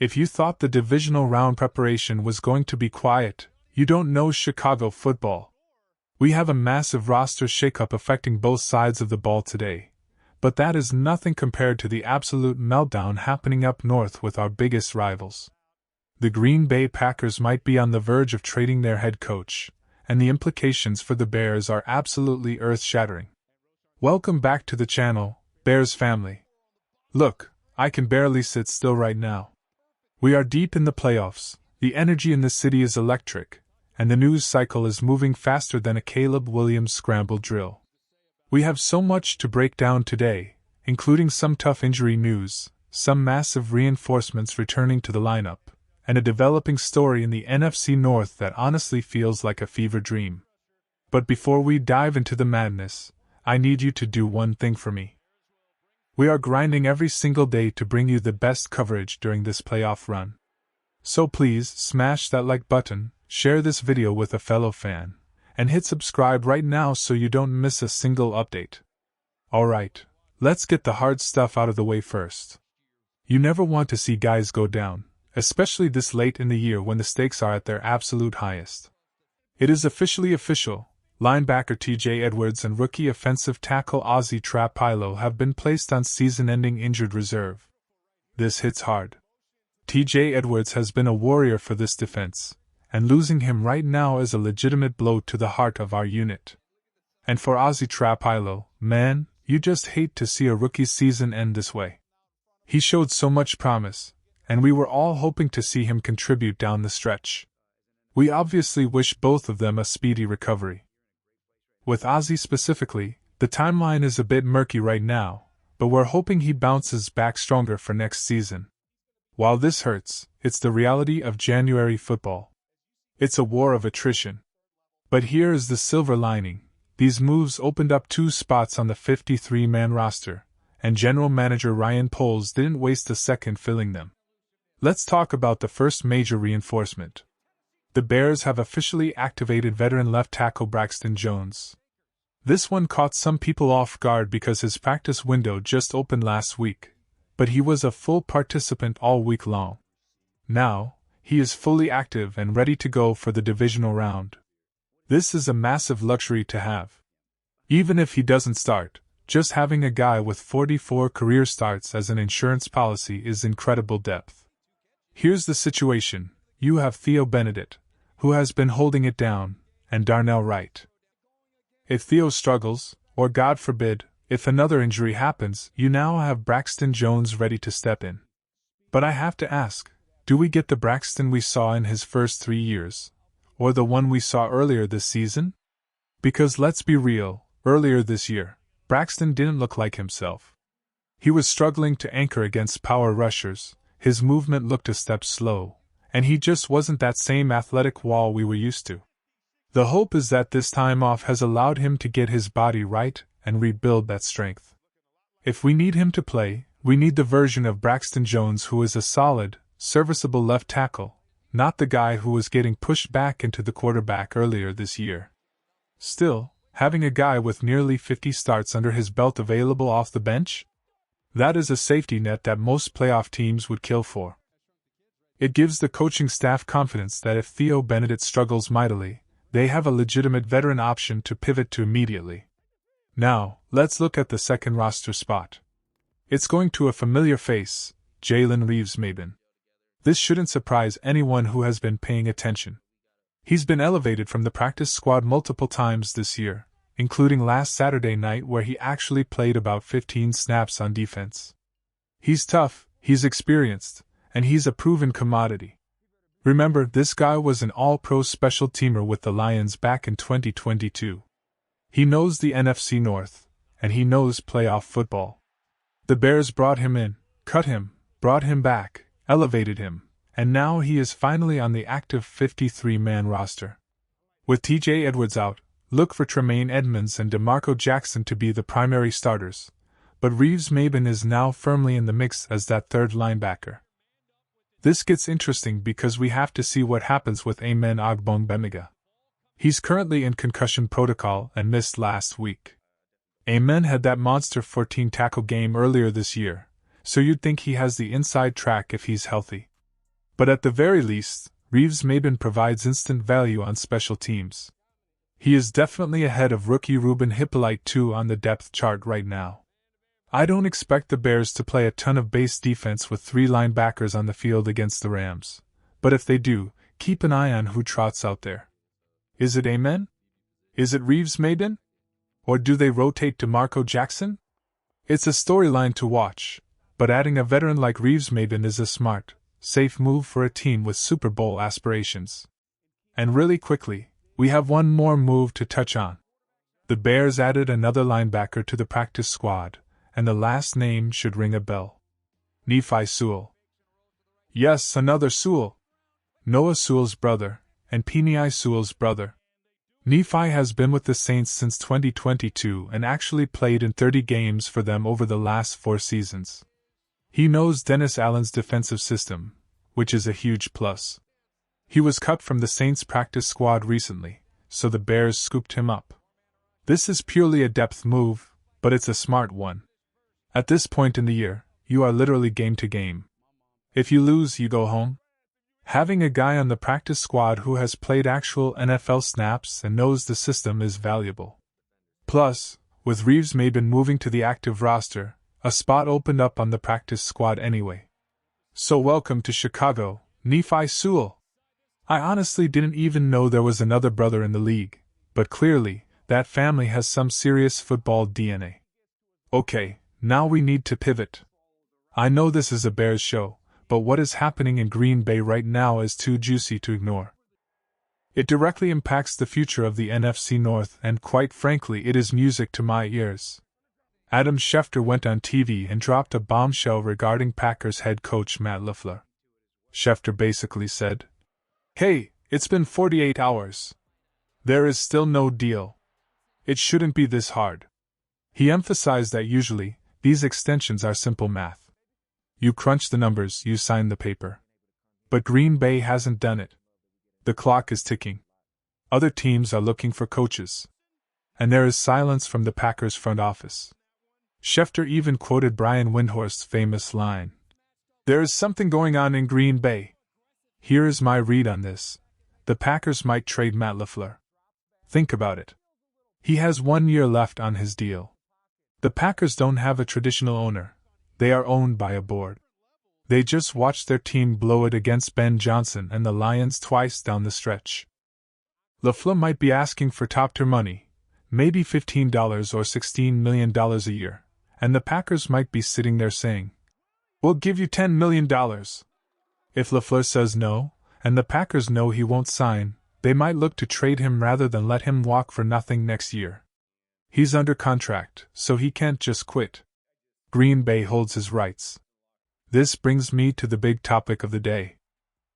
If you thought the divisional round preparation was going to be quiet, you don't know Chicago football. We have a massive roster shakeup affecting both sides of the ball today, but that is nothing compared to the absolute meltdown happening up north with our biggest rivals. The Green Bay Packers might be on the verge of trading their head coach, and the implications for the Bears are absolutely earth-shattering. Welcome back to the channel, Bears family. Look, I can barely sit still right now. We are deep in the playoffs, the energy in the city is electric, and the news cycle is moving faster than a Caleb Williams scramble drill. We have so much to break down today, including some tough injury news, some massive reinforcements returning to the lineup, and a developing story in the NFC North that honestly feels like a fever dream. But before we dive into the madness, I need you to do one thing for me. We are grinding every single day to bring you the best coverage during this playoff run. So please smash that like button, share this video with a fellow fan, and hit subscribe right now so you don't miss a single update. Alright, let's get the hard stuff out of the way first. You never want to see guys go down, especially this late in the year when the stakes are at their absolute highest. It is officially official. Linebacker T.J. Edwards and rookie offensive tackle Ozzy Trapilo have been placed on season-ending injured reserve. This hits hard. T.J. Edwards has been a warrior for this defense, and losing him right now is a legitimate blow to the heart of our unit. And for Ozzy Trapilo, man, you just hate to see a rookie's season end this way. He showed so much promise, and we were all hoping to see him contribute down the stretch. We obviously wish both of them a speedy recovery. With Ozzy specifically, the timeline is a bit murky right now, but we're hoping he bounces back stronger for next season. While this hurts, it's the reality of January football. It's a war of attrition. But here is the silver lining: these moves opened up 2 spots on the 53-man roster, and General Manager Ryan Poles didn't waste a second filling them. Let's talk about the first major reinforcement. The Bears have officially activated veteran left tackle Braxton Jones. This one caught some people off guard because his practice window just opened last week, but he was a full participant all week long. Now, he is fully active and ready to go for the divisional round. This is a massive luxury to have. Even if he doesn't start, just having a guy with 44 career starts as an insurance policy is incredible depth. Here's the situation: you have Theo Benedict, who has been holding it down, and Darnell Wright. If Theo struggles, or God forbid, if another injury happens, you now have Braxton Jones ready to step in. But I have to ask, do we get the Braxton we saw in his first 3 years, or the one we saw earlier this season? Because let's be real, earlier this year, Braxton didn't look like himself. He was struggling to anchor against power rushers, his movement looked a step slow, and he just wasn't that same athletic wall we were used to. The hope is that this time off has allowed him to get his body right and rebuild that strength. If we need him to play, we need the version of Braxton Jones who is a solid, serviceable left tackle, not the guy who was getting pushed back into the quarterback earlier this year. Still, having a guy with nearly 50 starts under his belt available off the bench? That is a safety net that most playoff teams would kill for. It gives the coaching staff confidence that if Theo Benedict struggles mightily, they have a legitimate veteran option to pivot to immediately. Now, let's look at the second roster spot. It's going to a familiar face, Jalen Reeves-Maybin. This shouldn't surprise anyone who has been paying attention. He's been elevated from the practice squad multiple times this year, including last Saturday night where he actually played about 15 snaps on defense. He's tough, he's experienced, and he's a proven commodity. Remember, this guy was an all-pro special teamer with the Lions back in 2022. He knows the NFC North, and he knows playoff football. The Bears brought him in, cut him, brought him back, elevated him, and now he is finally on the active 53-man roster. With T.J. Edwards out, look for Tremaine Edmonds and DeMarco Jackson to be the primary starters, but Reeves-Maybin is now firmly in the mix as that third linebacker. This gets interesting because we have to see what happens with Amen Ogbongbemiga. He's currently in concussion protocol and missed last week. Amen had that monster 14-tackle game earlier this year, so you'd think he has the inside track if he's healthy. But at the very least, Reeves-Maybin provides instant value on special teams. He is definitely ahead of rookie Ruben Hippolyte II on the depth chart right now. I don't expect the Bears to play a ton of base defense with 3 linebackers on the field against the Rams, but if they do, keep an eye on who trots out there. Is it Amen? Is it Reeves-Maybin? Or do they rotate to Marco Jackson? It's a storyline to watch, but adding a veteran like Reeves-Maybin is a smart, safe move for a team with Super Bowl aspirations. And really quickly, we have one more move to touch on. The Bears added another linebacker to the practice squad, and the last name should ring a bell. Nephi Sewell. Yes, another Sewell. Noah Sewell's brother, and Penei Sewell's brother. Nephi has been with the Saints since 2022 and actually played in 30 games for them over the last 4 seasons. He knows Dennis Allen's defensive system, which is a huge plus. He was cut from the Saints practice squad recently, so the Bears scooped him up. This is purely a depth move, but it's a smart one. At this point in the year, you are literally game to game. If you lose, you go home. Having a guy on the practice squad who has played actual NFL snaps and knows the system is valuable. Plus, with Reeves-Maybin moving to the active roster, a spot opened up on the practice squad anyway. So welcome to Chicago, Nephi Sewell. I honestly didn't even know there was another brother in the league, but clearly, that family has some serious football DNA. Okay, now we need to pivot. I know this is a Bears show, but what is happening in Green Bay right now is too juicy to ignore. It directly impacts the future of the NFC North, and quite frankly, it is music to my ears. Adam Schefter went on TV and dropped a bombshell regarding Packers head coach Matt LaFleur. Schefter basically said, "Hey, it's been 48 hours. There is still no deal. It shouldn't be this hard." He emphasized that usually, these extensions are simple math. You crunch the numbers, you sign the paper. But Green Bay hasn't done it. The clock is ticking. Other teams are looking for coaches. And there is silence from the Packers front office. Schefter even quoted Brian Windhorst's famous line, "There is something going on in Green Bay." Here is my read on this. The Packers might trade Matt LaFleur. Think about it. He has 1 year left on his deal. The Packers don't have a traditional owner. They are owned by a board. They just watched their team blow it against Ben Johnson and the Lions twice down the stretch. LaFleur might be asking for top-tier money, maybe $15 or $16 million a year, and the Packers might be sitting there saying, "We'll give you $10 million. If LaFleur says no, and the Packers know he won't sign, they might look to trade him rather than let him walk for nothing next year. He's under contract, so he can't just quit. Green Bay holds his rights. This brings me to the big topic of the day.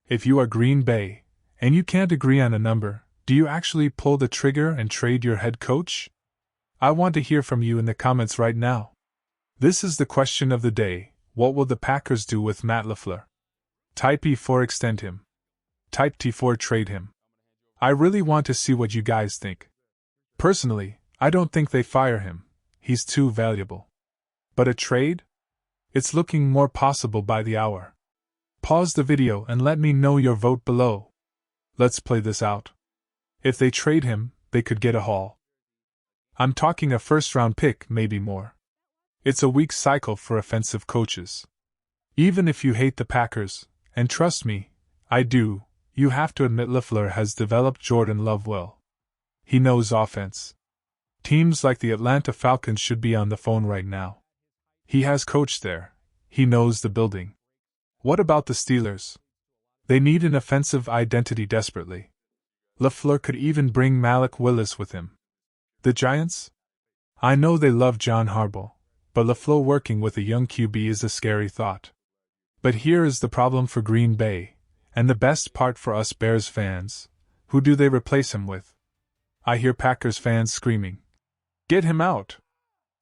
If you are Green Bay, and you can't agree on a number, do you actually pull the trigger and trade your head coach? I want to hear from you in the comments right now. This is the question of the day: what will the Packers do with Matt LaFleur? Type E4 extend him. Type T4 trade him. I really want to see what you guys think. Personally, I don't think they fire him. He's too valuable. But a trade? It's looking more possible by the hour. Pause the video and let me know your vote below. Let's play this out. If they trade him, they could get a haul. I'm talking a first-round pick, maybe more. It's a weak cycle for offensive coaches. Even if you hate the Packers, and trust me, I do, you have to admit LaFleur has developed Jordan Love well. He knows offense. Teams like the Atlanta Falcons should be on the phone right now. He has coached there. He knows the building. What about the Steelers? They need an offensive identity desperately. LaFleur could even bring Malik Willis with him. The Giants? I know they love John Harbaugh, but LaFleur working with a young QB is a scary thought. But here is the problem for Green Bay, and the best part for us Bears fans: who do they replace him with? I hear Packers fans screaming, "Get him out!"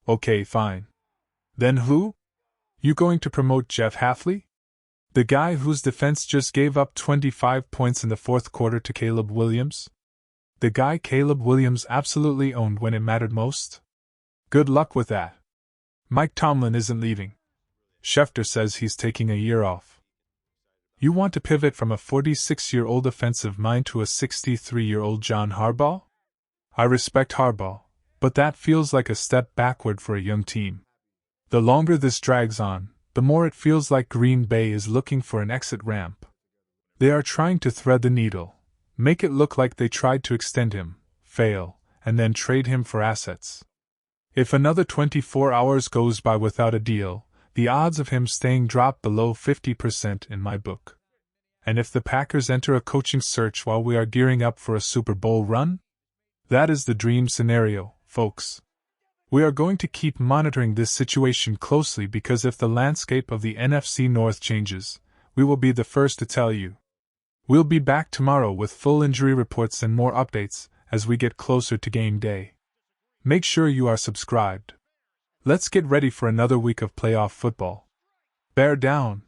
Okay, fine. Then who? You going to promote Jeff Hafley? The guy whose defense just gave up 25 points in the fourth quarter to Caleb Williams? The guy Caleb Williams absolutely owned when it mattered most? Good luck with that. Mike Tomlin isn't leaving. Schefter says he's taking a year off. You want to pivot from a 46-year-old offensive mind to a 63-year-old John Harbaugh? I respect Harbaugh, but that feels like a step backward for a young team. The longer this drags on, the more it feels like Green Bay is looking for an exit ramp. They are trying to thread the needle, make it look like they tried to extend him, fail, and then trade him for assets. If another 24 hours goes by without a deal, the odds of him staying drop below 50% in my book. And if the Packers enter a coaching search while we are gearing up for a Super Bowl run? That is the dream scenario, folks. We are going to keep monitoring this situation closely because if the landscape of the NFC North changes, we will be the first to tell you. We'll be back tomorrow with full injury reports and more updates as we get closer to game day. Make sure you are subscribed. Let's get ready for another week of playoff football. Bear down.